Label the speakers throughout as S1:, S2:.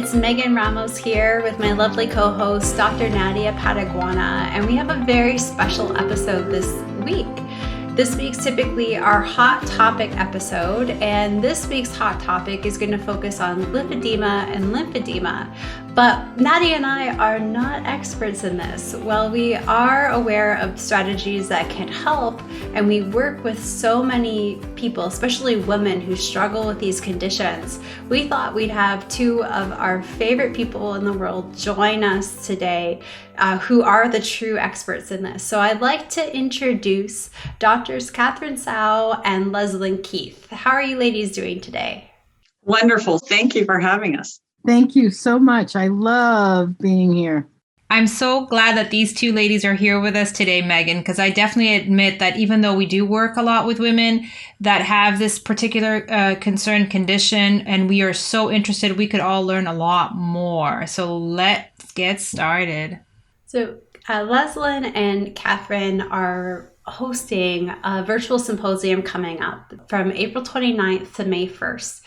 S1: it's Megan Ramos here with my lovely co-host, Dr. Nadia Pataguana, and we have a very special episode this week. This week's typically our hot topic episode, and this week's hot topic is going to focus on lipedema and lymphedema. But Nadia and I are not experts in this. While we are aware of strategies that can help, and we work with so many people, especially women who struggle with these conditions, we thought we'd have two of our favorite people in the world join us today who are the true experts in this. So I'd like to introduce Doctors Katherine Tsao and Leslyn Keith. How are you ladies doing today?
S2: Wonderful. Thank you for having us.
S3: Thank you so much. I love being here.
S4: I'm so glad that these two ladies are here with us today, Megan, because I definitely admit that even though we do work a lot with women that have this particular concern condition, and we are so interested, we could all learn a lot more. So let's get started.
S1: So Leslyn and Katherine are hosting a virtual symposium coming up from April 29th to May 1st.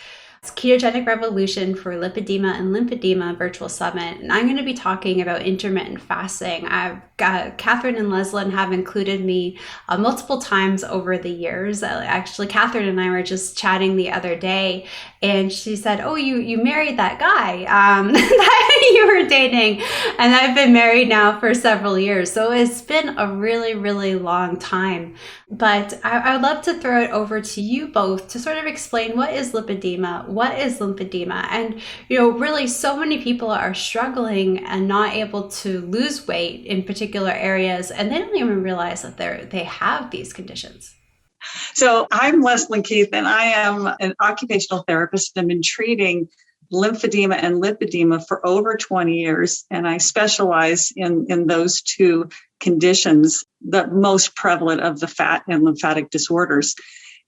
S1: Ketogenic Revolution for Lipedema and Lymphedema Virtual Summit, and I'm going to be talking about intermittent fasting. Katherine and Leslyn have included me multiple times over the years. Actually, Katherine and I were just chatting the other day, and she said, "Oh, you married that guy that you were dating," and I've been married now for several years, so it's been a really, really long time. But I would love to throw it over to you both to sort of explain what is lipedema, what is lymphedema, and really so many people are struggling and not able to lose weight in particular areas, and they don't even realize that they have these conditions.
S2: So I'm Leslyn Keith, and I am an occupational therapist. I've been treating lymphedema and lipedema for over 20 years, and I specialize in those two conditions, the most prevalent of the fat and lymphatic disorders.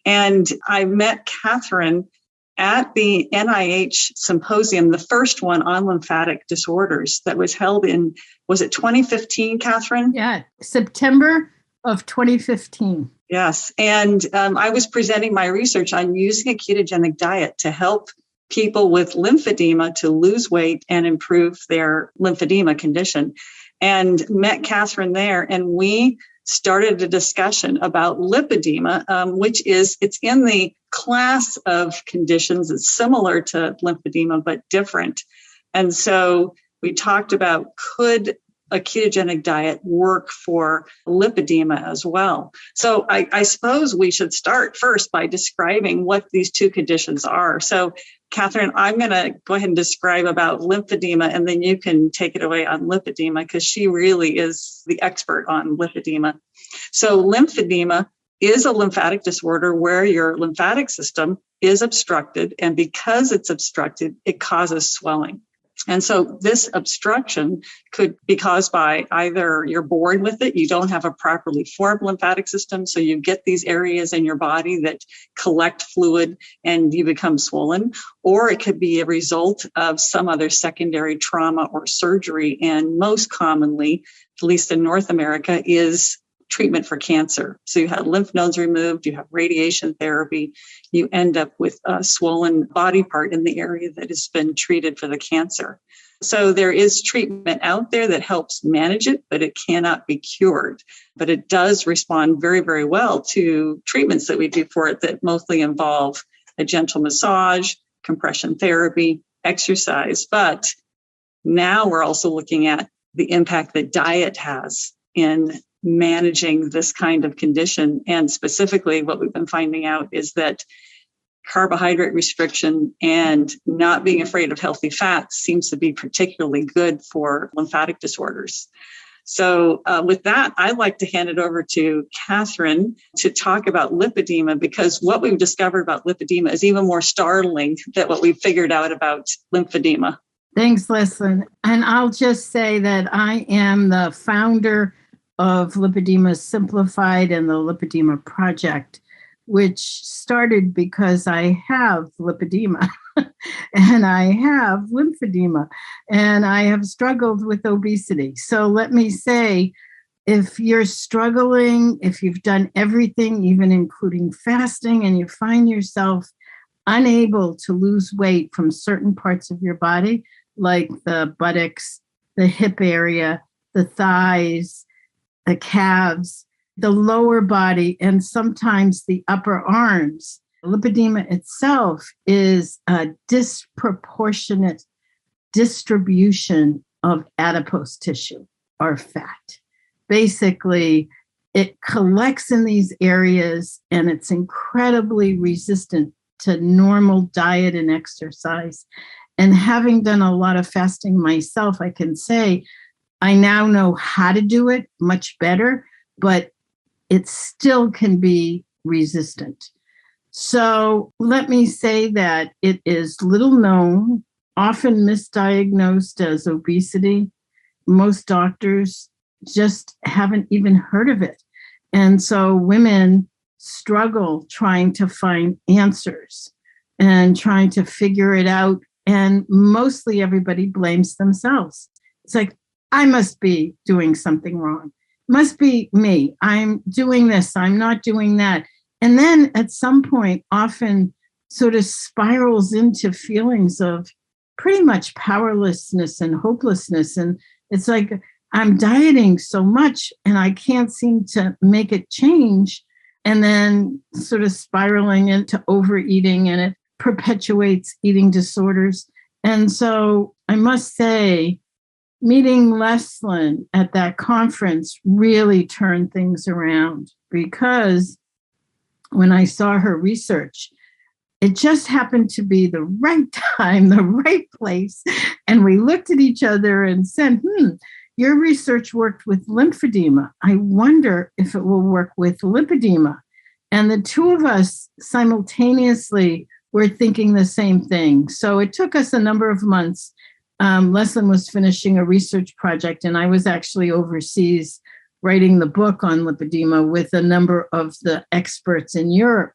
S2: And I met Katherine at the NIH Symposium, the first one on lymphatic disorders that was held in, was it 2015, Katherine?
S3: Yeah, September of 2015.
S2: Yes. And I was presenting my research on using a ketogenic diet to help people with lymphedema to lose weight and improve their lymphedema condition, and met Katherine there. And we started a discussion about lipedema, which it's in the class of conditions. It's similar to lymphedema, but different. And so we talked about, could a ketogenic diet work for lipedema as well? So I suppose we should start first by describing what these two conditions are. So Katherine, I'm going to go ahead and describe about lymphedema, and then you can take it away on lipedema, because she really is the expert on lipedema. So lymphedema is a lymphatic disorder where your lymphatic system is obstructed, and because it's obstructed, it causes swelling. And so this obstruction could be caused by either you're born with it, you don't have a properly formed lymphatic system, so you get these areas in your body that collect fluid and you become swollen, or it could be a result of some other secondary trauma or surgery. And most commonly, at least in North America, is treatment for cancer. So you have lymph nodes removed, you have radiation therapy, you end up with a swollen body part in the area that has been treated for the cancer. So there is treatment out there that helps manage it, but it cannot be cured. But it does respond very, very well to treatments that we do for it that mostly involve a gentle massage, compression therapy, exercise. But now we're also looking at the impact that diet has in managing this kind of condition. And specifically, what we've been finding out is that carbohydrate restriction and not being afraid of healthy fats seems to be particularly good for lymphatic disorders. So with that, I'd like to hand it over to Katherine to talk about lipedema, because what we've discovered about lipedema is even more startling than what we've figured out about lymphedema.
S3: Thanks, Leslyn. And I'll just say that I am the founder of Lipedema Simplified and the Lipedema Project, which started because I have lipedema and I have lymphedema and I have struggled with obesity. So let me say, if you're struggling, if you've done everything, even including fasting, and you find yourself unable to lose weight from certain parts of your body, like the buttocks, the hip area, the thighs, the calves, the lower body, and sometimes the upper arms. Lipedema itself is a disproportionate distribution of adipose tissue or fat. Basically, it collects in these areas and it's incredibly resistant to normal diet and exercise. And having done a lot of fasting myself, I can say I now know how to do it much better, but it still can be resistant. So let me say that it is little known, often misdiagnosed as obesity. Most doctors just haven't even heard of it. And so women struggle trying to find answers and trying to figure it out. And mostly everybody blames themselves. It's like, I must be doing something wrong. Must be me. I'm doing this. I'm not doing that. And then at some point, often sort of spirals into feelings of pretty much powerlessness and hopelessness. And it's like, I'm dieting so much and I can't seem to make it change. And then sort of spiraling into overeating, and it perpetuates eating disorders. And so I must say, meeting Leslyn at that conference really turned things around, because when I saw her research, it just happened to be the right time, the right place. And we looked at each other and said, your research worked with lymphedema. I wonder if it will work with lipedema. And the two of us simultaneously were thinking the same thing. So it took us a number of months. Leslyn was finishing a research project, and I was actually overseas writing the book on lipedema with a number of the experts in Europe.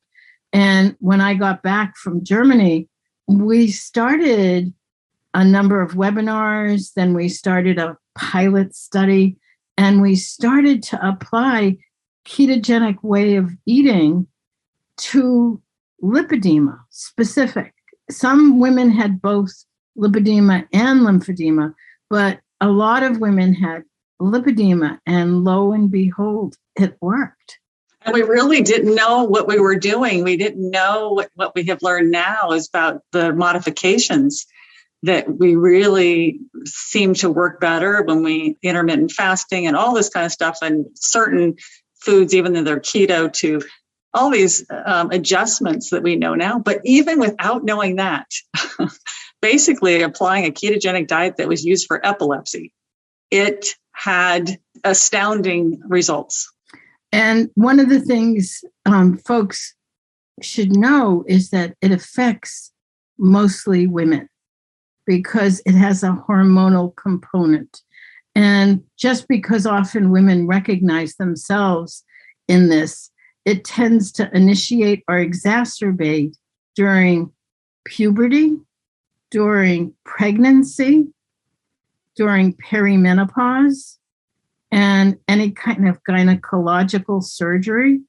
S3: And when I got back from Germany, we started a number of webinars, then we started a pilot study, and we started to apply ketogenic way of eating to lipedema specific. Some women had both lipedema and lymphedema, but a lot of women had lipedema, and lo and behold, it worked.
S2: And we really didn't know what we were doing. We didn't know what we have learned now is about the modifications that we really seem to work better when we intermittent fasting and all this kind of stuff, and certain foods, even though they're keto, to all these adjustments that we know now. But even without knowing that, basically applying a ketogenic diet that was used for epilepsy, it had astounding results.
S3: And one of the things folks should know is that it affects mostly women because it has a hormonal component. And just because often women recognize themselves in this, it tends to initiate or exacerbate during puberty, during pregnancy, during perimenopause, and any kind of gynecological surgery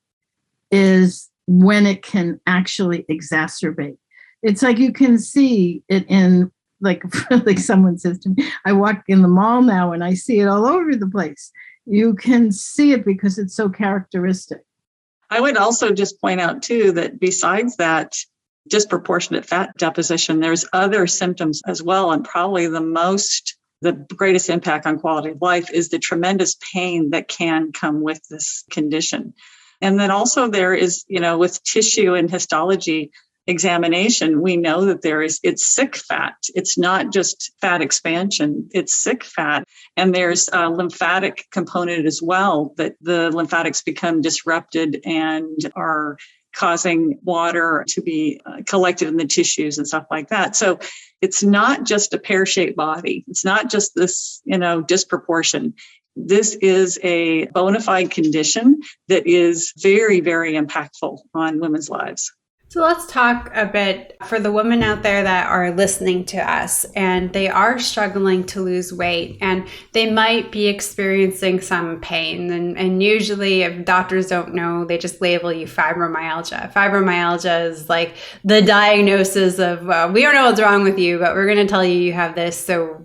S3: is when it can actually exacerbate. It's like you can see it in, like someone says to me, I walk in the mall now and I see it all over the place. You can see it because it's so characteristic.
S2: I would also just point out, too, that besides that disproportionate fat deposition, there's other symptoms as well. And probably the greatest impact on quality of life is the tremendous pain that can come with this condition. And then also there is, with tissue and histology examination, we know that it's sick fat. It's not just fat expansion, it's sick fat. And there's a lymphatic component as well, that the lymphatics become disrupted and are causing water to be collected in the tissues and stuff like that. So it's not just a pear-shaped body. It's not just this, disproportion. This is a bona fide condition that is very, very impactful on women's lives.
S1: So let's talk a bit for the women out there that are listening to us and they are struggling to lose weight and they might be experiencing some pain. And usually if doctors don't know, they just label you fibromyalgia. Fibromyalgia is like the diagnosis of, we don't know what's wrong with you, but we're going to tell you you have this. So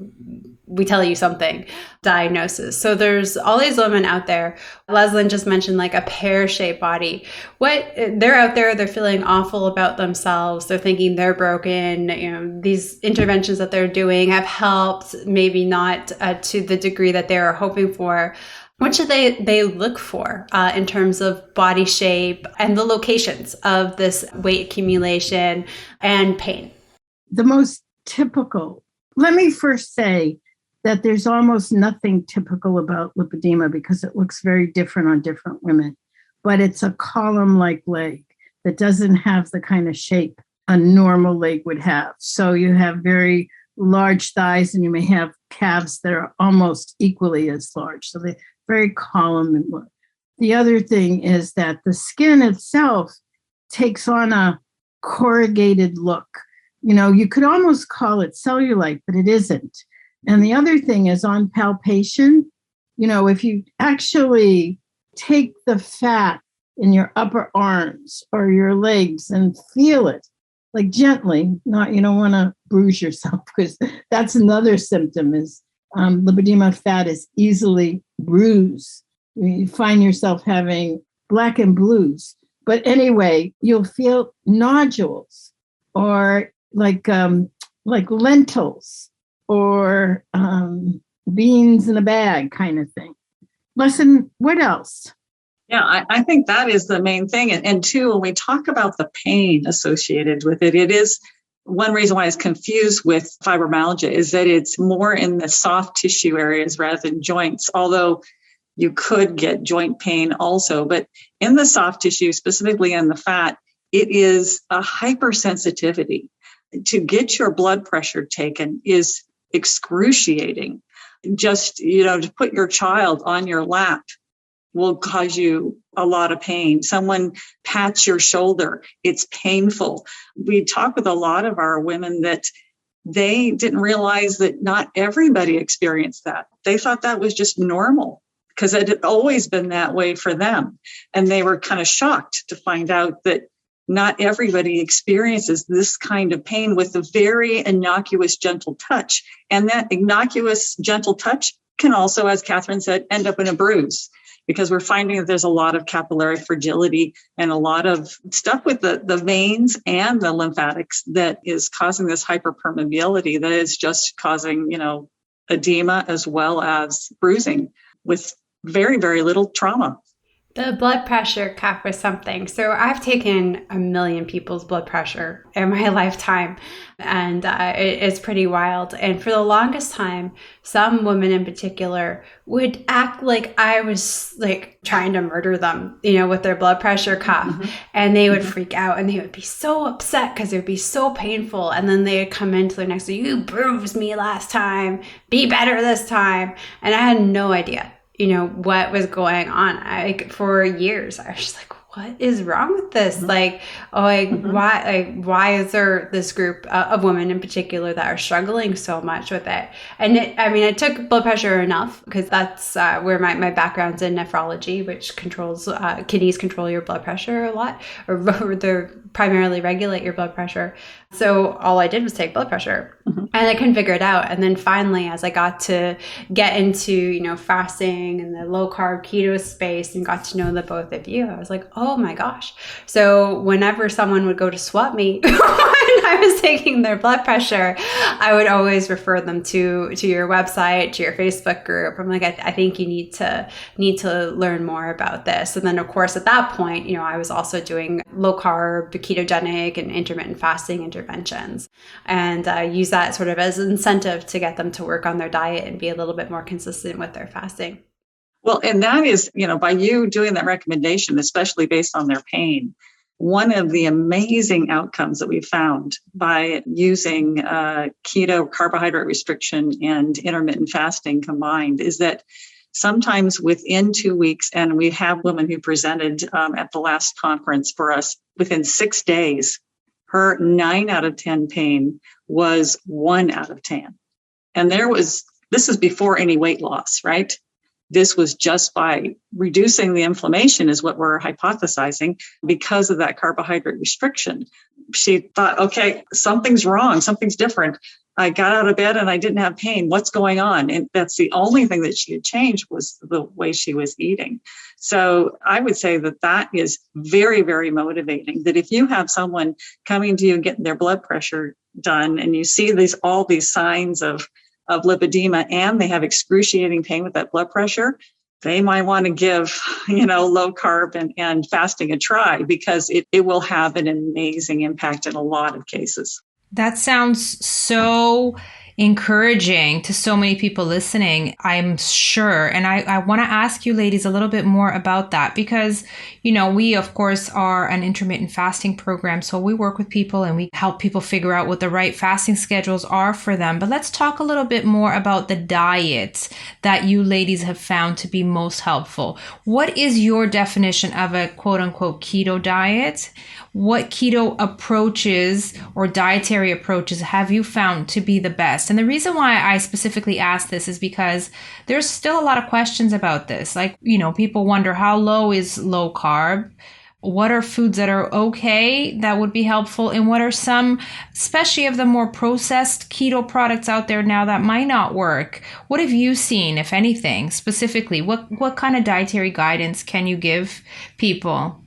S1: we tell you something, diagnosis. So there's all these women out there. Leslyn just mentioned like a pear-shaped body. They're out there, they're feeling awful about themselves. They're thinking they're broken. You know, these interventions that they're doing have helped, maybe not to the degree that they were hoping for. What should they look for in terms of body shape and the locations of this weight accumulation and pain?
S3: The most typical, let me first say, that there's almost nothing typical about lipedema because it looks very different on different women. But it's a column-like leg that doesn't have the kind of shape a normal leg would have. So you have very large thighs and you may have calves that are almost equally as large. So they're very column and look. The other thing is that the skin itself takes on a corrugated look. You know, you could almost call it cellulite, but it isn't. And the other thing is on palpation, you know, if you actually take the fat in your upper arms or your legs and feel it, like gently, not, you don't want to bruise yourself because that's another symptom is lipedema fat is easily bruised. You find yourself having black and blues. But anyway, you'll feel nodules or like lentils. Or beans in a bag kind of thing. Leslyn, what else?
S2: Yeah, I think that is the main thing. And two, when we talk about the pain associated with it, it is one reason why it's confused with fibromyalgia is that it's more in the soft tissue areas rather than joints, although you could get joint pain also. But in the soft tissue, specifically in the fat, it is a hypersensitivity. To get your blood pressure taken is excruciating. Just, you know, to put your child on your lap will cause you a lot of pain. Someone pats your shoulder, it's painful. We talk with a lot of our women that they didn't realize that not everybody experienced that. They thought that was just normal because it had always been that way for them. And they were kind of shocked to find out that not everybody experiences this kind of pain with a very innocuous, gentle touch. And that innocuous, gentle touch can also, as Katherine said, end up in a bruise because we're finding that there's a lot of capillary fragility and a lot of stuff with the veins and the lymphatics that is causing this hyperpermeability that is just causing, you know, edema as well as bruising with very, very little trauma.
S1: The blood pressure cap was something. So I've taken 1 million people's blood pressure in my lifetime, and it's pretty wild. And for the longest time, some women in particular would act like I was like trying to murder them, you know, with their blood pressure cuff. Mm-hmm. And they would freak out and they would be so upset because it would be so painful. And then they would come into their next, you bruised me last time, be better this time. And I had no idea, you know, what was going on. For years, I was just like, what is wrong with this? Mm-hmm. Like, oh, why is there this group of women in particular that are struggling so much with it? And I took blood pressure enough because that's where my background's in nephrology, which controls, kidneys control your blood pressure a lot, or they primarily regulate your blood pressure. So all I did was take blood pressure, mm-hmm. and I couldn't figure it out. And then finally, as I got to get into, you know, fasting and the low carb keto space and got to know the both of you, I was like, oh my gosh. So whenever someone would go to swap me when I was taking their blood pressure, I would always refer them to your website, to your Facebook group. I'm like, I think you need to learn more about this. And then of course, at that point, you know, I was also doing low carb, ketogenic and intermittent fasting interventions, and use that sort of as an incentive to get them to work on their diet and be a little bit more consistent with their fasting.
S2: Well, and that is, you know, by you doing that recommendation, especially based on their pain, one of the amazing outcomes that we found by using keto, carbohydrate restriction, and intermittent fasting combined is that sometimes within 2 weeks. And we have women who presented at the last conference for us within 6 days. Her 9 out of 10 pain was 1 out of 10. And this is before any weight loss, right? This was just by reducing the inflammation is what we're hypothesizing because of that carbohydrate restriction. She thought, okay, something's wrong. Something's different. I got out of bed and I didn't have pain. What's going on? And that's the only thing that she had changed was the way she was eating. So I would say that is very, very motivating, that if you have someone coming to you and getting their blood pressure done and you see all these signs of lipedema and they have excruciating pain with that blood pressure, they might want to give, low carb and fasting a try because it will have an amazing impact in a lot of cases.
S4: That sounds so encouraging to so many people listening, I'm sure. And I want to ask you ladies a little bit more about that because, we, of course, are an intermittent fasting program. So we work with people and we help people figure out what the right fasting schedules are for them. But let's talk a little bit more about the diets that you ladies have found to be most helpful. What is your definition of a quote unquote keto diet? What keto approaches or dietary approaches have you found to be the best? And the reason why I specifically ask this is because there's still a lot of questions about this. Like, people wonder how low is low carb? What are foods that are okay that would be helpful? And what are some, especially of the more processed keto products out there now that might not work? What have you seen, if anything, specifically? What kind of dietary guidance can you give people?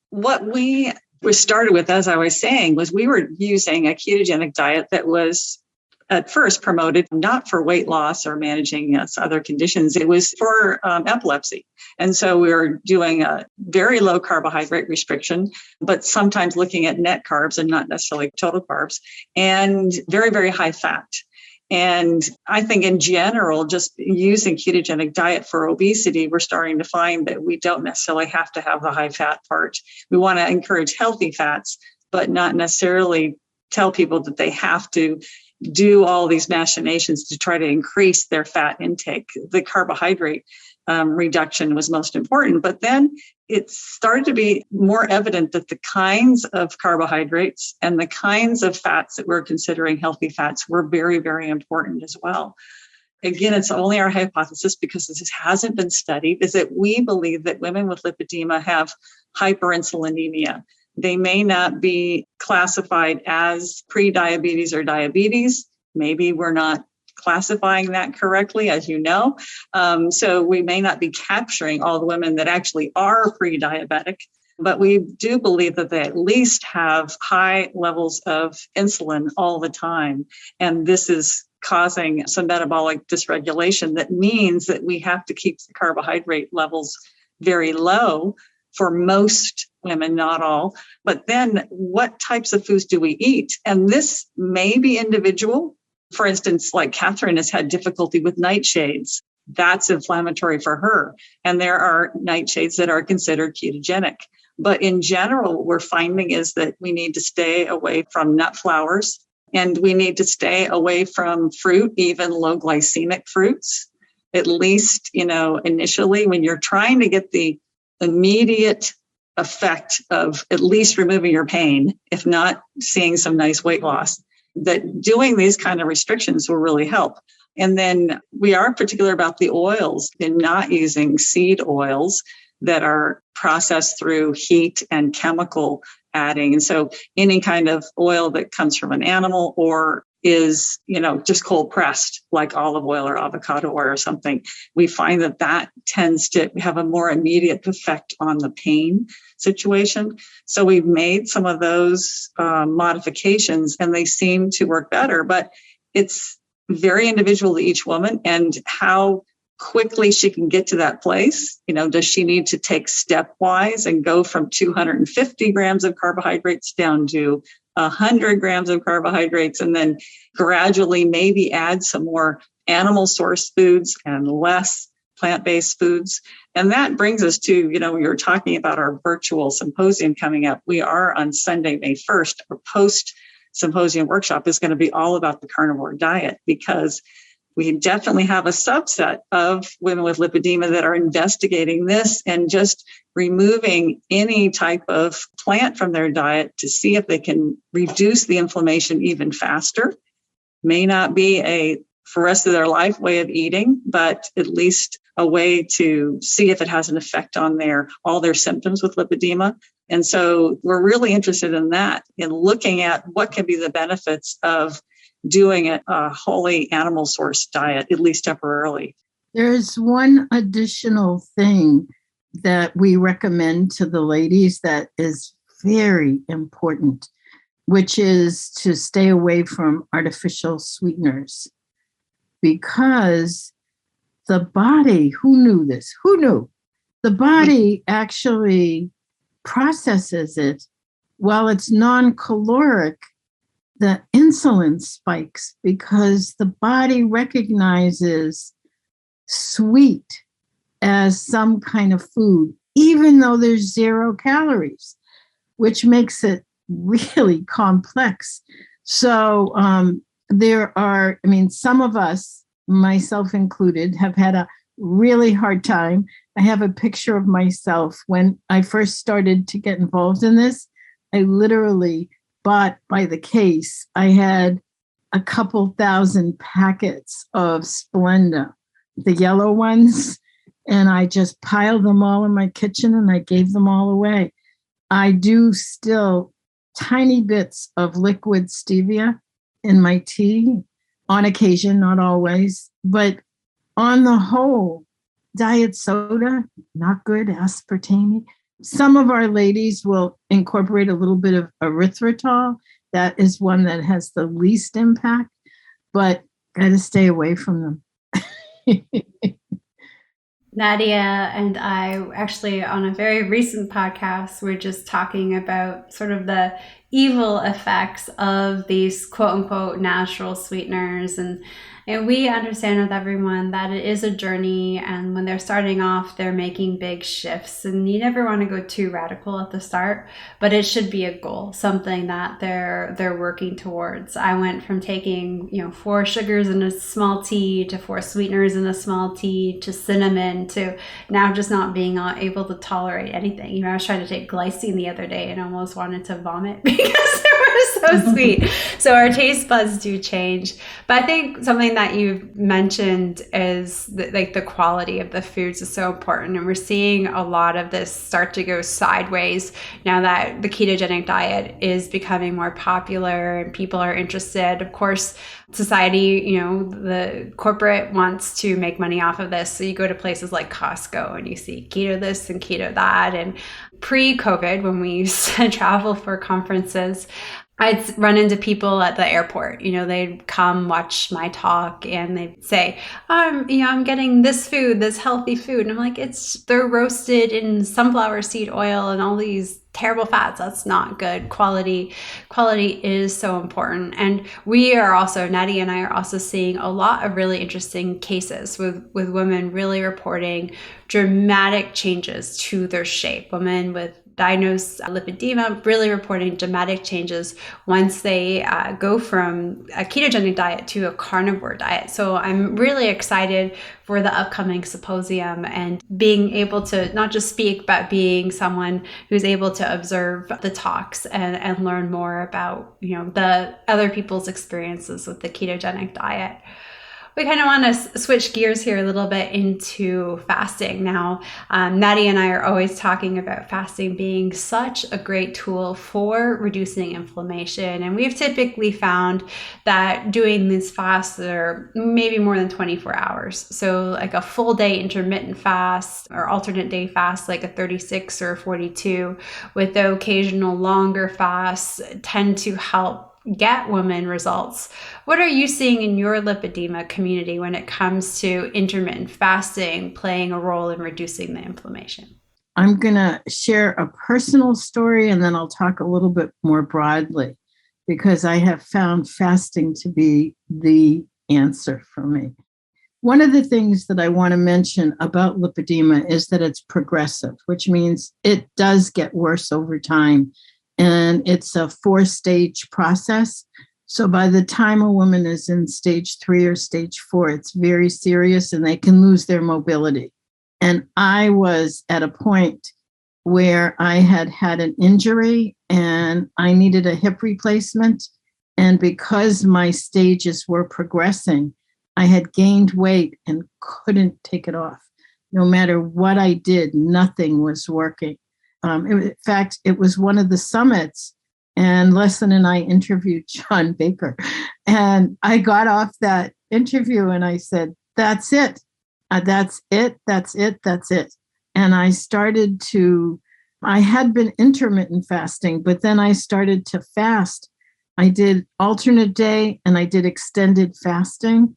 S2: What we started with, as I was saying, was we were using a ketogenic diet that was at first promoted not for weight loss or managing other conditions. It was for epilepsy. And so we were doing a very low carbohydrate restriction, but sometimes looking at net carbs and not necessarily total carbs, and very, very high fat. And I think in general, just using ketogenic diet for obesity, we're starting to find that we don't necessarily have to have the high fat part. We want to encourage healthy fats, but not necessarily tell people that they have to do all these machinations to try to increase their fat intake. The carbohydrate reduction was most important, but then it started to be more evident that the kinds of carbohydrates and the kinds of fats that we're considering healthy fats were very, very important as well. Again, it's only our hypothesis because this hasn't been studied, is that we believe that women with lipedema have hyperinsulinemia. They may not be classified as pre-diabetes or diabetes. Maybe we're not classifying that correctly, as you know. So we may not be capturing all the women that actually are pre-diabetic, but we do believe that they at least have high levels of insulin all the time. And this is causing some metabolic dysregulation. That means that we have to keep the carbohydrate levels very low for most women, not all. But then what types of foods do we eat? And this may be individual. For instance, like Katherine has had difficulty with nightshades. That's inflammatory for her. And there are nightshades that are considered ketogenic. But in general, what we're finding is that we need to stay away from nut flours and we need to stay away from fruit, even low glycemic fruits. At least, initially when you're trying to get the immediate effect of at least removing your pain, if not seeing some nice weight loss, that doing these kind of restrictions will really help. And then we are particular about the oils and not using seed oils that are processed through heat and chemical adding. And so any kind of oil that comes from an animal or is, just cold pressed, like olive oil or avocado oil or something, we find that tends to have a more immediate effect on the pain situation. So we've made some of those modifications and they seem to work better, but it's very individual to each woman and how quickly she can get to that place. Does she need to take stepwise and go from 250 grams of carbohydrates down to 100 grams of carbohydrates and then gradually maybe add some more animal source foods and less plant-based foods? And that brings us to, we were talking about our virtual symposium coming up. We are on Sunday, May 1st. Our post-symposium workshop is going to be all about the carnivore diet because We definitely have a subset of women with lipedema that are investigating this and just removing any type of plant from their diet to see if they can reduce the inflammation even faster. May not be a for the rest of their life way of eating, but at least a way to see if it has an effect on all their symptoms with lipedema. And so we're really interested in that, in looking at what can be the benefits of doing a wholly animal source diet, at least temporarily.
S3: There's one additional thing that we recommend to the ladies that is very important, which is to stay away from artificial sweeteners. Because the body, who knew this? Who knew? The body actually processes it while it's non-caloric. The insulin spikes because the body recognizes sweet as some kind of food, even though there's 0 calories, which makes it really complex. So some of us, myself included, have had a really hard time. I have a picture of myself when I first started to get involved in this. I literally bought by the case. I had a couple thousand packets of Splenda, the yellow ones, and I just piled them all in my kitchen and I gave them all away. I do still tiny bits of liquid stevia in my tea on occasion, not always, but on the whole, diet soda, not good, aspartame. Some of our ladies will incorporate a little bit of erythritol. That is one that has the least impact, but got to stay away from them.
S1: Nadia and I actually on a very recent podcast were just talking about sort of the evil effects of these quote unquote natural sweeteners. And we understand with everyone that it is a journey, and when they're starting off, they're making big shifts, and you never want to go too radical at the start, but it should be a goal, something that they're working towards. I went from taking 4 sugars in a small tea to 4 sweeteners in a small tea to cinnamon to now just not being able to tolerate anything. I was trying to take glycine the other day and almost wanted to vomit because they were so sweet. So our taste buds do change, but I think something that you've mentioned is the quality of the foods is so important, and we're seeing a lot of this start to go sideways now that the ketogenic diet is becoming more popular and people are interested. Of course, society, the corporate wants to make money off of this, so you go to places like Costco and you see keto this and keto that. And pre-COVID, when we used to travel for conferences, I'd run into people at the airport. They'd come watch my talk and they'd say, I'm getting this food, this healthy food. And I'm like, they're roasted in sunflower seed oil and all these terrible fats. That's not good. Quality is so important. And we are also, Nadia and I are also seeing a lot of really interesting cases with women really reporting dramatic changes to their shape. Women with diagnosed lipedema really reporting dramatic changes once they go from a ketogenic diet to a carnivore diet. So I'm really excited for the upcoming symposium and being able to not just speak, but being someone who's able to observe the talks and learn more about the other people's experiences with the ketogenic diet. We kind of want to switch gears here a little bit into fasting. Now, Nadia and I are always talking about fasting being such a great tool for reducing inflammation. And we've typically found that doing these fasts are maybe more than 24 hours. So like a full day intermittent fast or alternate day fast, like a 36 or 42, with the occasional longer fasts tend to help get women results. What are you seeing in your lipedema community when it comes to intermittent fasting playing a role in reducing the inflammation?
S3: I'm going to share a personal story and then I'll talk a little bit more broadly, because I have found fasting to be the answer for me. One of the things that I want to mention about lipedema is that it's progressive, which means it does get worse over time. And it's a 4-stage process. So by the time a woman is in stage 3 or stage 4, it's very serious and they can lose their mobility. And I was at a point where I had had an injury and I needed a hip replacement. And because my stages were progressing, I had gained weight and couldn't take it off. No matter what I did, nothing was working. In fact, it was one of the summits, and Leslyn and I interviewed John Baker. And I got off that interview and I said, that's it. That's it. That's it. That's it. And I had been intermittent fasting, but then I started to fast. I did alternate day and I did extended fasting.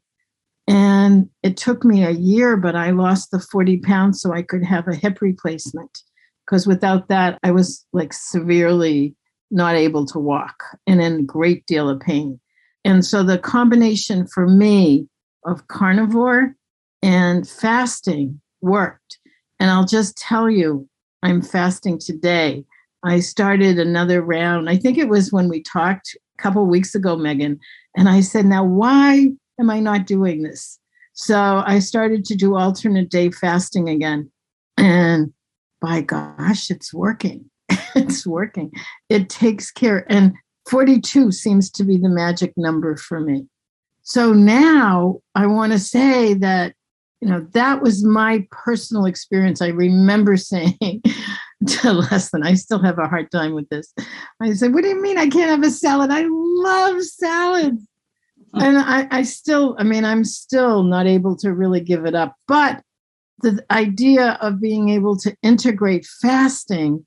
S3: And it took me a year, but I lost the 40 pounds so I could have a hip replacement. Because without that, I was like severely not able to walk and in a great deal of pain. And so the combination for me of carnivore and fasting worked. And I'll just tell you, I'm fasting today. I started another round. I think it was when we talked a couple of weeks ago, Megan. And I said, now, why am I not doing this? So I started to do alternate day fasting again. And by gosh, it's working. It's working. It takes care. And 42 seems to be the magic number for me. So now I want to say that, that was my personal experience. I remember saying to Leslyn, I still have a hard time with this. I said, what do you mean I can't have a salad? I love salads. And I'm still not able to really give it up. But the idea of being able to integrate fasting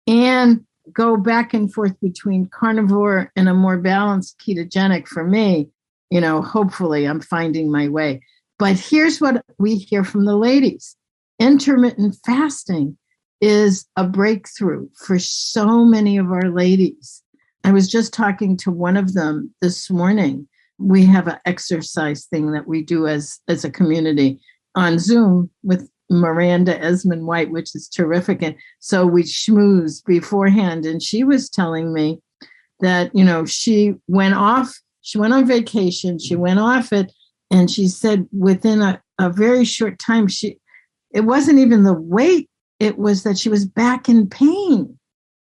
S3: and go back and forth between carnivore and a more balanced ketogenic for me, hopefully I'm finding my way. But here's what we hear from the ladies. Intermittent fasting is a breakthrough for so many of our ladies. I was just talking to one of them this morning. We have an exercise thing that we do as a community on Zoom with Miranda Esmond White, which is terrific. And so we schmooze beforehand. And she was telling me that, she went on vacation, she went off it. And she said within a very short time, it wasn't even the weight, it was that she was back in pain.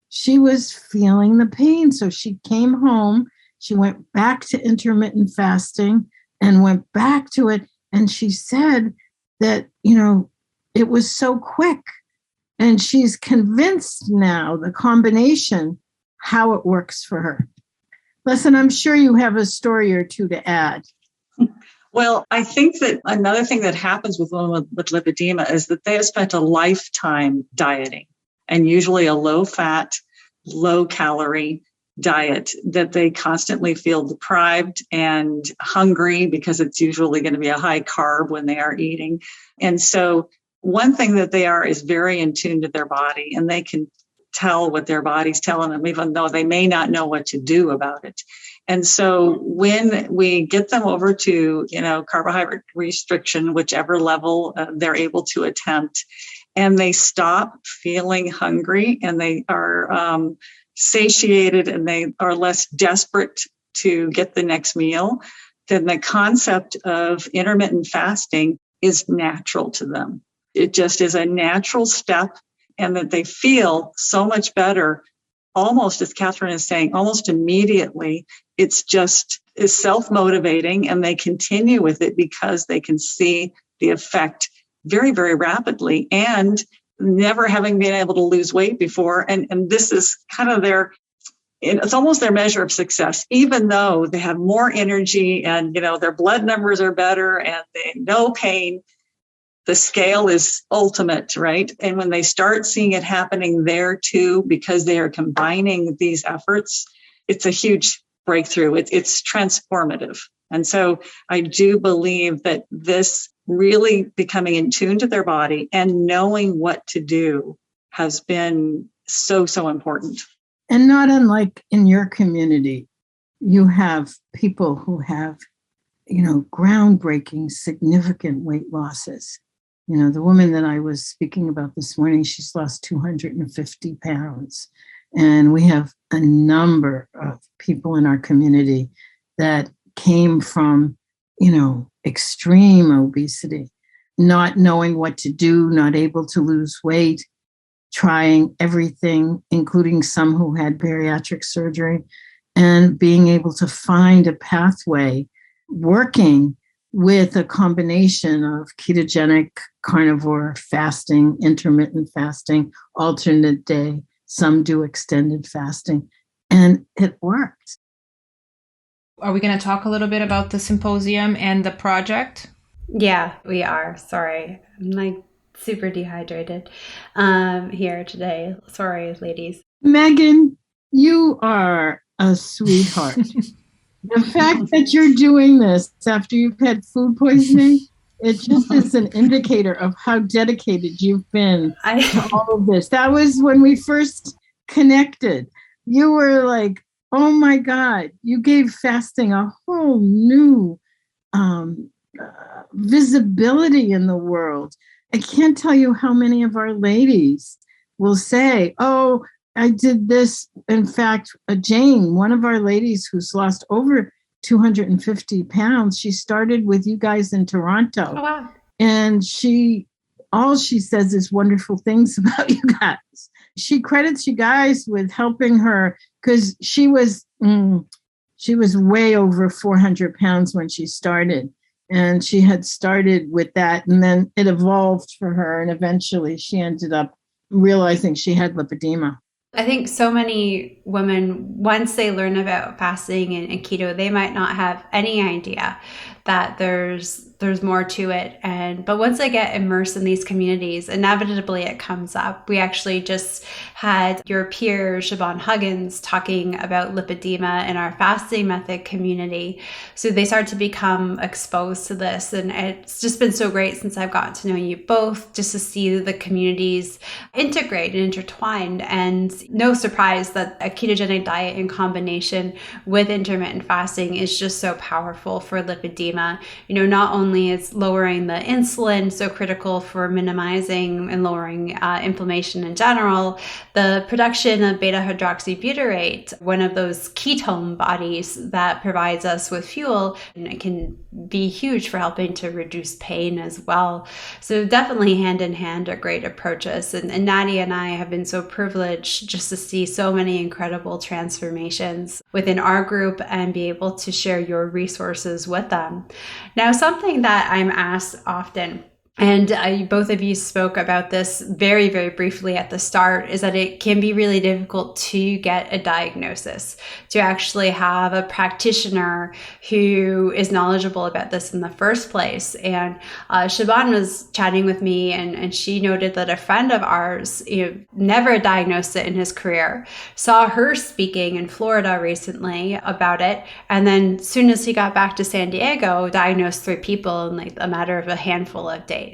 S3: She was feeling the pain. So she came home, she went back to intermittent fasting and went back to it. And she said that, it was so quick. And she's convinced now the combination, how it works for her. Listen, I'm sure you have a story or two to add.
S2: Well, I think that another thing that happens with women with lipedema is that they have spent a lifetime dieting, and usually a low-fat, low-calorie diet that they constantly feel deprived and hungry because it's usually going to be a high carb when they are eating. And so one thing that they are is very in tune to their body, and they can tell what their body's telling them, even though they may not know what to do about it. And so when we get them over to, carbohydrate restriction, whichever level they're able to attempt, and they stop feeling hungry and they are satiated and they are less desperate to get the next meal, then the concept of intermittent fasting is natural to them. It just is a natural step, and that they feel so much better, almost, as Katherine is saying, almost immediately. It's just is self-motivating, and they continue with it because they can see the effect very, very rapidly, and never having been able to lose weight before. And this is kind of it's almost their measure of success, even though they have more energy and, their blood numbers are better and they no pain. The scale is ultimate, right? And when they start seeing it happening there too, because they are combining these efforts, it's a huge breakthrough. It's transformative. And so I do believe that this really becoming in tune to their body and knowing what to do has been so, so important.
S3: And not unlike in your community, you have people who have, groundbreaking, significant weight losses. The woman that I was speaking about this morning, she's lost 250 pounds. And we have a number of people in our community that came from, extreme obesity, not knowing what to do, not able to lose weight, trying everything, including some who had bariatric surgery, and being able to find a pathway working with a combination of ketogenic, carnivore fasting, intermittent fasting, alternate day. Some do extended fasting, and it worked.
S4: Are we going to talk a little bit about the symposium and the project?
S1: Yeah, we are. Sorry. I'm like super dehydrated here today. Sorry, ladies.
S3: Megan, you are a sweetheart. The fact that you're doing this after you've had food poisoning, it just is an indicator of how dedicated you've been to all of this. That was when we first connected. You were like, oh my God, you gave fasting a whole new visibility in the world. I can't tell you how many of our ladies will say, oh, I did this. In fact, Jane, one of our ladies who's lost over 250 pounds, she started with you guys in Toronto.
S1: Oh, wow.
S3: And all she says is wonderful things about you guys. She credits you guys with helping her because she was way over 400 pounds when she started. And she had started with that, and then it evolved for her. And eventually she ended up realizing she had lipedema.
S1: I think so many women, once they learn about fasting and keto, they might not have any idea that there's more to it. But once they get immersed in these communities, inevitably it comes up. We actually just had your peer, Siobhan Huggins, talking about lipedema in our fasting method community. So they start to become exposed to this. And it's just been so great since I've gotten to know you both, just to see the communities integrate and intertwined. And no surprise that a ketogenic diet in combination with intermittent fasting is just so powerful for lipedema. Not only is lowering the insulin so critical for minimizing and lowering inflammation in general, the production of beta hydroxybutyrate, one of those ketone bodies that provides us with fuel, and it can be huge for helping to reduce pain as well. So definitely hand in hand are great approaches. And Nadia and I have been so privileged just to see so many incredible transformations within our group and be able to share your resources with them. Now, something that I'm asked often, and both of you spoke about this very, very briefly at the start, is that it can be really difficult to get a diagnosis, to actually have a practitioner who is knowledgeable about this in the first place. And Siobhan was chatting with me, and she noted that a friend of ours, never diagnosed it in his career, saw her speaking in Florida recently about it, and then as soon as he got back to San Diego, diagnosed 3 people in like a matter of a handful of days.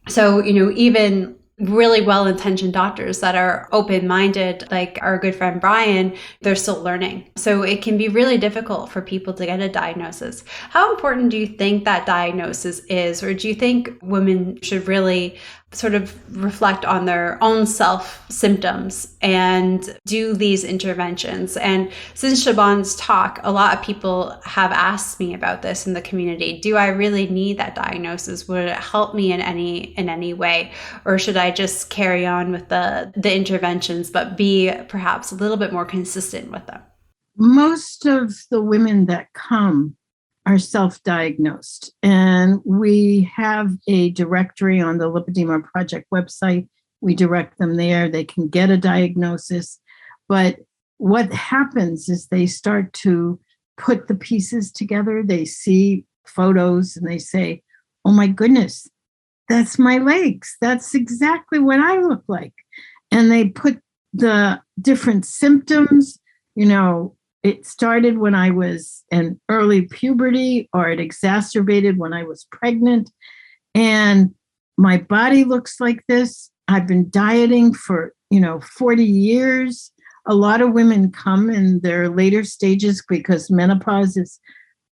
S1: So, even really well-intentioned doctors that are open-minded, like our good friend Brian, they're still learning. So it can be really difficult for people to get a diagnosis. How important do you think that diagnosis is? Or do you think women should really sort of reflect on their own self-symptoms and do these interventions? And since Siobhan's talk, a lot of people have asked me about this in the community. Do I really need that diagnosis? Would it help me in any way? Or should I just carry on with the interventions, but be perhaps a little bit more consistent with them?
S3: Most of the women that come are self-diagnosed, and we have a directory on the Lipedema Project website. We direct them there. They can get a diagnosis. But what happens is they start to put the pieces together. They see photos and they say, oh my goodness, that's my legs. That's exactly what I look like. And they put the different symptoms, it started when I was in early puberty, or it exacerbated when I was pregnant. And my body looks like this. I've been dieting for, 40 years. A lot of women come in their later stages because menopause is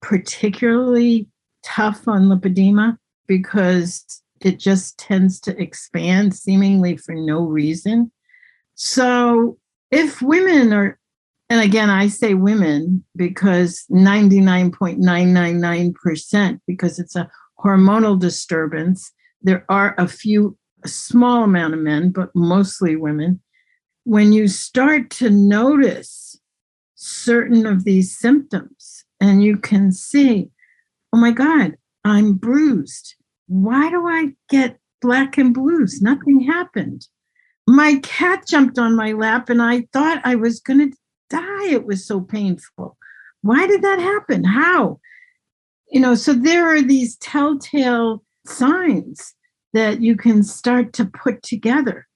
S3: particularly tough on lipedema because it just tends to expand seemingly for no reason. So if women are And again, I say women because 99.999%, because it's a hormonal disturbance. There are a small amount of men, but mostly women. When you start to notice certain of these symptoms and you can see, oh my God, I'm bruised. Why do I get black and blues? Nothing happened. My cat jumped on my lap and I thought I was going to die. It was so painful. Why did that happen? How? So there are these telltale signs that you can start to put together.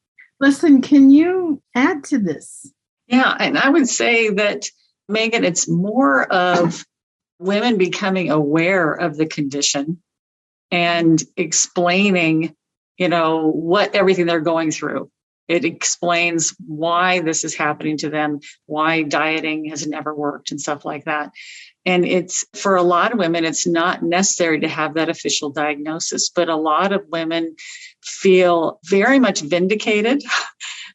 S3: Leslyn, can you add to this?
S2: Yeah, and I would say that, Megan, it's more of women becoming aware of the condition and explaining, what everything they're going through. It explains why this is happening to them, why dieting has never worked and stuff like that. And it's, for a lot of women, it's not necessary to have that official diagnosis, but a lot of women feel very much vindicated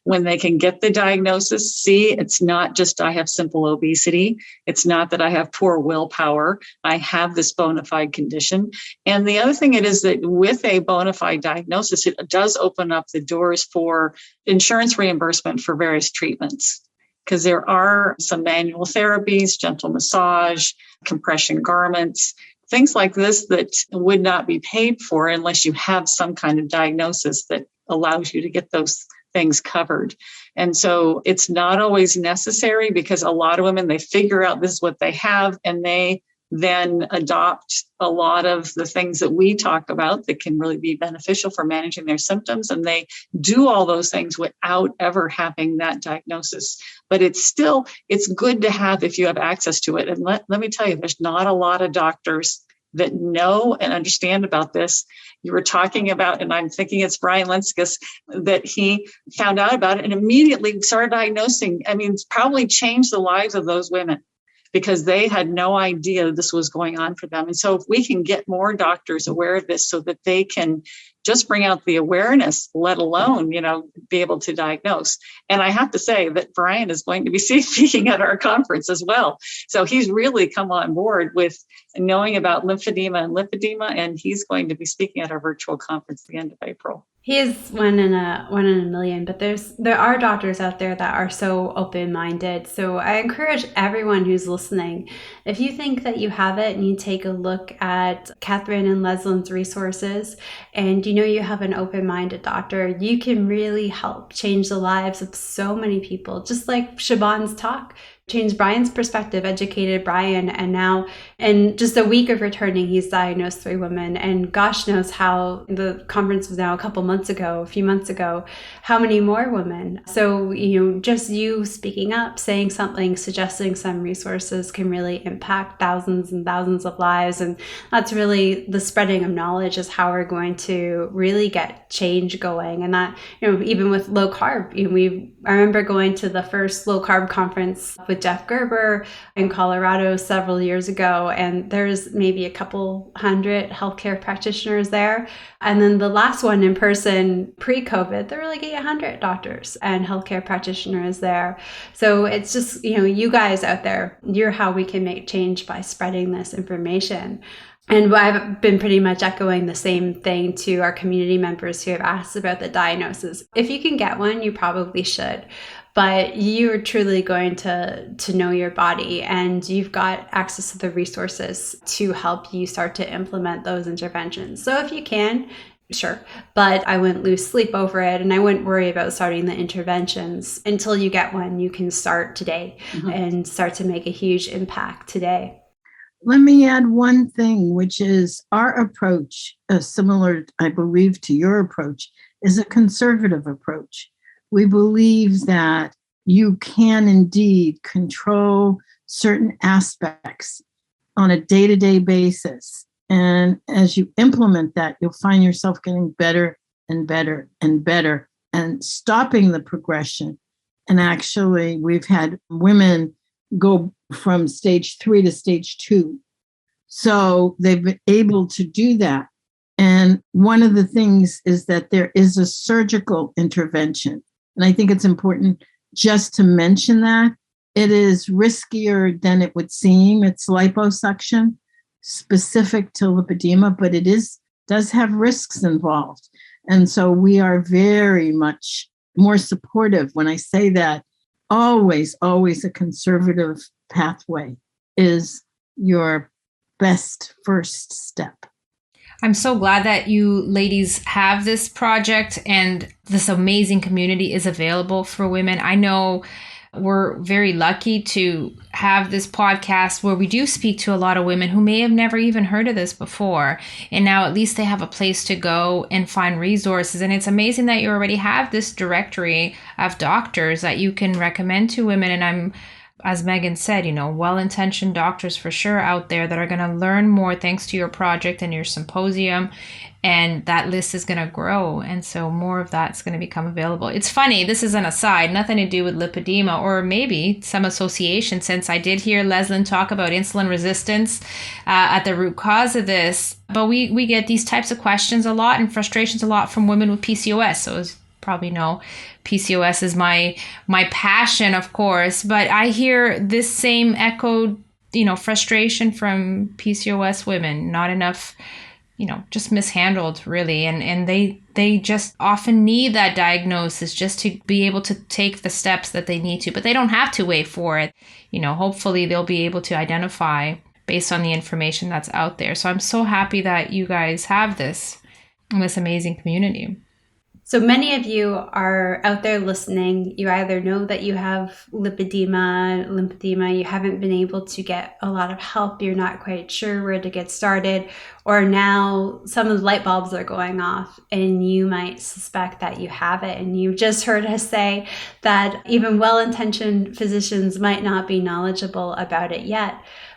S2: when they can get the diagnosis. See, it's not just I have simple obesity. It's not that I have poor willpower. I have this bona fide condition. And the other thing it is that with a bona fide diagnosis, it does open up the doors for insurance reimbursement for various treatments. Because there are some manual therapies, gentle massage, compression garments, things like this that would not be paid for unless you have some kind of diagnosis that allows you to get those things covered. And so it's not always necessary, because a lot of women, they figure out this is what they have and they then adopt a lot of the things that we talk about that can really be beneficial for managing their symptoms. And they do all those things without ever having that diagnosis. But it's good to have if you have access to it. And let me tell you, there's not a lot of doctors that know and understand about this. You were talking about, and I'm thinking it's Brian Lenskis, that he found out about it and immediately started diagnosing. I mean, it's probably changed the lives of those women, because they had no idea this was going on for them. And so if we can get more doctors aware of this so that they can just bring out the awareness, let alone, be able to diagnose. And I have to say that Brian is going to be speaking at our conference as well. So he's really come on board with knowing about lymphedema and lipedema, and he's going to be speaking at our virtual conference at the end of April.
S1: He is one in a million, but there are doctors out there that are so open-minded. So I encourage everyone who's listening, if you think that you have it and you take a look at Katherine and Leslyn's resources, and you have an open-minded doctor, you can really help change the lives of so many people. Just like Siobhan's talk changed Brian's perspective, educated Brian, and now in just a week of returning, he's diagnosed 3 women. And gosh knows how, the conference was now a few months ago, how many more women. So, just you speaking up, saying something, suggesting some resources can really impact thousands and thousands of lives. And that's really the spreading of knowledge is how we're going to really get change going. And that, even with low carb, I remember going to the first low carb conference with Jeff Gerber in Colorado several years ago, and there's maybe a couple hundred healthcare practitioners there. And then the last one in person pre-COVID, there were like 800 doctors and healthcare practitioners there. So it's just, you guys out there, you're how we can make change by spreading this information. And I've been pretty much echoing the same thing to our community members who have asked about the diagnosis. If you can get one, you probably should. But you're truly going to know your body, and you've got access to the resources to help you start to implement those interventions. So if you can, sure, but I wouldn't lose sleep over it, and I wouldn't worry about starting the interventions until you get one. You can start today and start to make a huge impact today.
S3: Let me add one thing, which is our approach, similar, I believe, to your approach, is a conservative approach. We believe that you can indeed control certain aspects on a day-to-day basis. And as you implement that, you'll find yourself getting better and better and better and stopping the progression. And actually, we've had women go from stage 3 to stage 2. So they've been able to do that. And one of the things is that there is a surgical intervention. And I think it's important just to mention that, It is riskier than it would seem. It's liposuction specific to lipedema, but does have risks involved. And so we are very much more supportive. When I say that, always a conservative pathway is your best first step.
S4: I'm so glad that you ladies have this project and this amazing community is available for women. I know we're very lucky to have this podcast where we do speak to a lot of women who may have never even heard of this before. And now at least they have a place to go and find resources. And it's amazing that you already have this directory of doctors that you can recommend to women. And I'm, as Megan said, well-intentioned doctors for sure out there that are going to learn more thanks to your project and your symposium. And that list is going to grow. And so more of that's going to become available. It's funny, this is an aside, nothing to do with lipedema or maybe some association, since I did hear Leslyn talk about insulin resistance at the root cause of this. But we get these types of questions a lot and frustrations a lot from women with PCOS. So as you probably know, PCOS is my passion, of course. But I hear this same echoed, frustration from PCOS women, not enough just mishandled really. And they just often need that diagnosis just to be able to take the steps that they need to, but they don't have to wait for it. Hopefully they'll be able to identify based on the information that's out there. So I'm so happy that you guys have this amazing community.
S1: So many of you are out there listening. You either know that you have lymphedema, you haven't been able to get a lot of help, you're not quite sure where to get started, or now some of the light bulbs are going off and you might suspect that you have it. And you've just heard us say that even well-intentioned physicians might not be knowledgeable about it yet.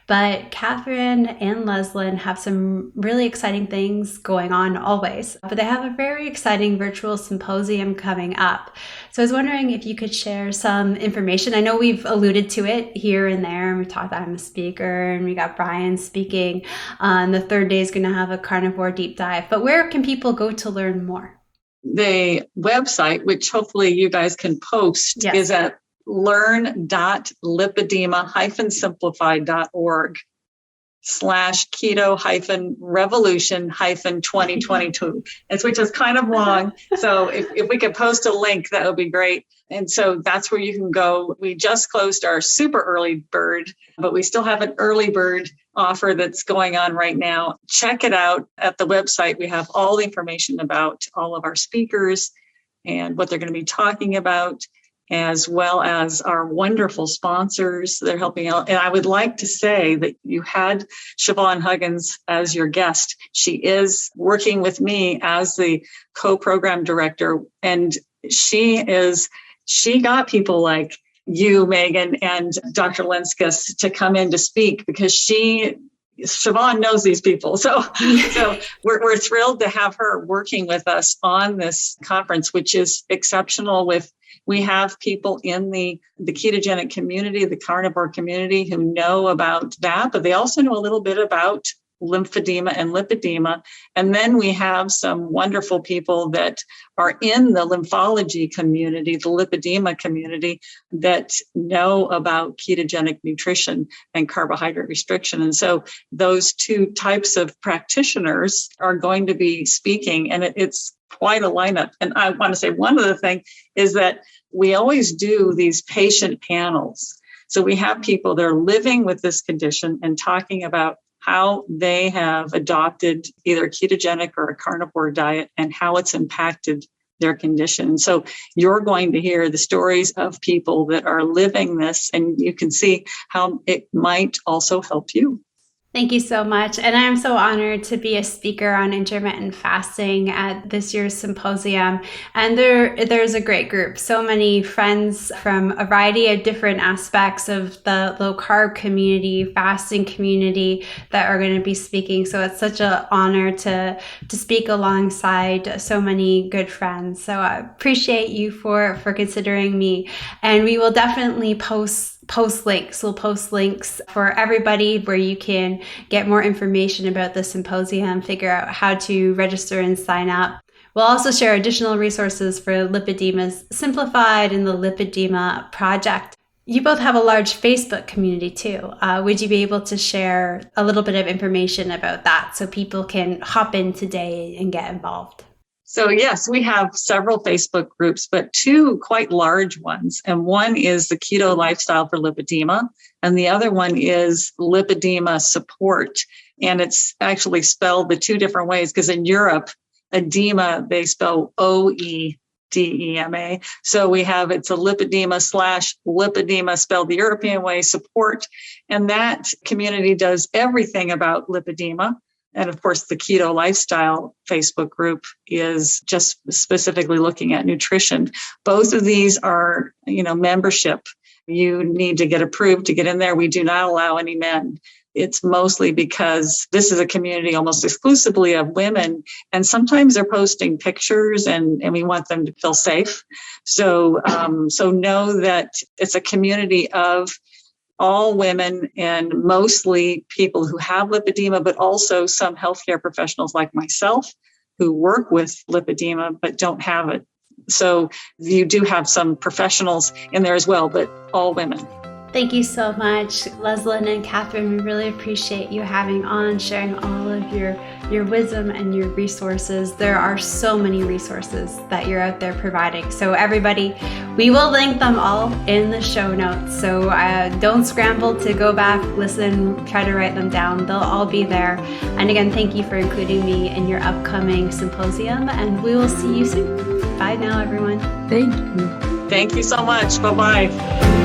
S1: But Katherine and Leslyn have some really exciting things going on always. But they have a very exciting virtual symposium coming up. So I was wondering if you could share some information. I know we've alluded to it here and there, and we talked that I'm a speaker, and we got Brian speaking. And the third day is going to have a carnivore deep dive. But where can people go to learn more?
S2: The website, which hopefully you guys can post,
S1: Yes.
S2: is at learn.lipedema-simplified.org/keto-revolution-2022. Which is kind of long. So if we could post a link, that would be great. And so that's where you can go. We just closed our super early bird, but we still have an early bird offer that's going on right now. Check it out at the website. We have all the information about all of our speakers and what they're going to be talking about, as well as our wonderful sponsors that are helping out. And I would like to say that you had Siobhan Huggins as your guest. She is working with me as the co-program director. And she got people like you, Megan, and Dr. Lenskis to come in to speak because Siobhan knows these people. So we're thrilled to have her working with us on this conference, which is exceptional. We have people in the ketogenic community, the carnivore community, who know about that, but they also know a little bit about lymphedema and lipedema. And then we have some wonderful people that are in the lymphology community, the lipedema community, that know about ketogenic nutrition and carbohydrate restriction. And so those two types of practitioners are going to be speaking, and it's quite a lineup. And I want to say one other thing is that we always do these patient panels. So we have people that are living with this condition and talking about how they have adopted either a ketogenic or a carnivore diet and how it's impacted their condition. So you're going to hear the stories of people that are living this, and you can see how it might also help you.
S1: Thank you so much. And I'm so honored to be a speaker on intermittent fasting at this year's symposium. And there's a great group, so many friends from a variety of different aspects of the low carb community, fasting community that are going to be speaking. So it's such an honor to speak alongside so many good friends. So I appreciate you for considering me. And we will definitely post links. We'll post links for everybody where you can get more information about the symposium, figure out how to register and sign up. We'll also share additional resources for Lipedema Simplified and the Lipedema Project. You both have a large Facebook community too. Would you be able to share a little bit of information about that so people can hop in today and get involved?
S2: So yes, we have several Facebook groups, but two quite large ones. And one is the Keto Lifestyle for Lipedema, and the other one is Lipedema Support. And it's actually spelled the two different ways because in Europe, edema, they spell OEDEMA. So we have, it's a lipedema/lipedema spelled the European way support. And that community does everything about lipedema. And of course, the Keto Lifestyle Facebook group is just specifically looking at nutrition. Both of these are, membership. You need to get approved to get in there. We do not allow any men. It's mostly because this is a community almost exclusively of women. And sometimes they're posting pictures and we want them to feel safe. So know that it's a community of all women and mostly people who have lipedema, but also some healthcare professionals like myself who work with lipedema but don't have it. So you do have some professionals in there as well, but all women.
S1: Thank you so much, Leslyn and Katherine. We really appreciate you having on, sharing all of your wisdom and your resources. There are so many resources that you're out there providing. So everybody, we will link them all in the show notes. So don't scramble to go back, listen, try to write them down. They'll all be there. And again, thank you for including me in your upcoming symposium, and we will see you soon. Bye now, everyone.
S3: Thank you.
S2: Thank you so much. Bye-bye.